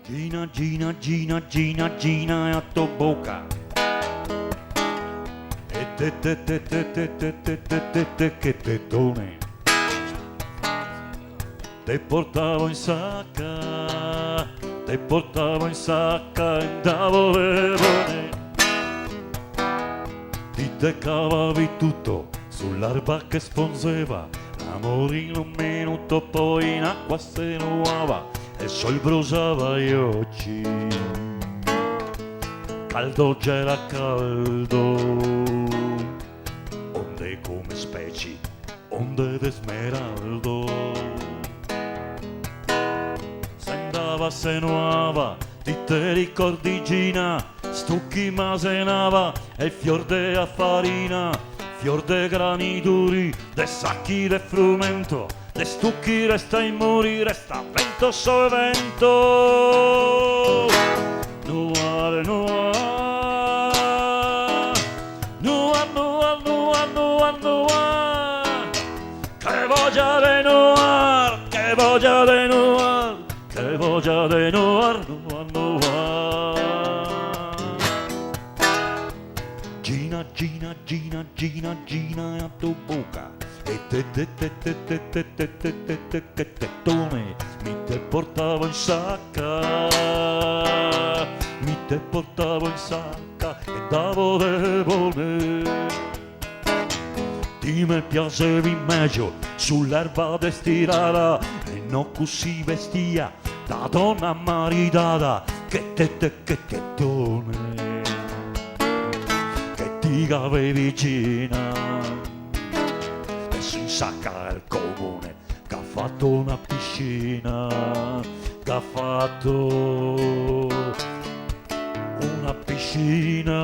Gina, Gina, Gina, Gina, Gina è a tua bocca. E te che tettone. Te portavo in sacca, te portavo in sacca e andavo levone. Ti te cavavi tutto sull'erba che sponseva. L'amore in un minuto poi in acqua se nuova. E il sol bruciava gli occhi, caldo c'era caldo, onde come specie, onde di smeraldo. Se andava, se nuova, ti te ricordi Gina, stucchi ma se nava, e fior de affarina, fior de grani duri, de sacchi de frumento. De stucchi resta in muri, resta vento solo vento. Noir, noir, noir, noir, noir, noir, noir. Che voglia de noir, che voglia de noir, che voglia de noir, noir, noir. Gina, Gina, Gina, Gina, Gina è a tua bocca. E te tettone, mi te portavo in sacca, mi te portavo in sacca e davo levone. Ti me piacevi meglio sull'erba destirata e non così vestia da donna maritata. Che tettone, che ti avevi Gina. In sacca il comune che ha fatto una piscina, che ha fatto una piscina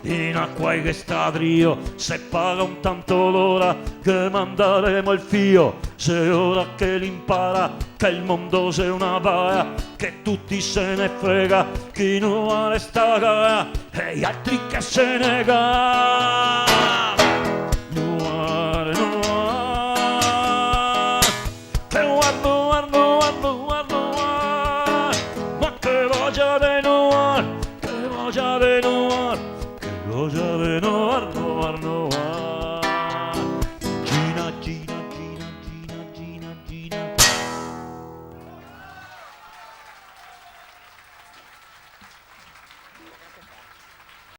in acqua che sta trio. Se paga un tanto l'ora che manderemo il fio, se ora che l'impara che il mondo sia una paia, che tutti se ne frega chi non resta gaia e gli altri che se ne ga. Che voglia de noir, noir, noir.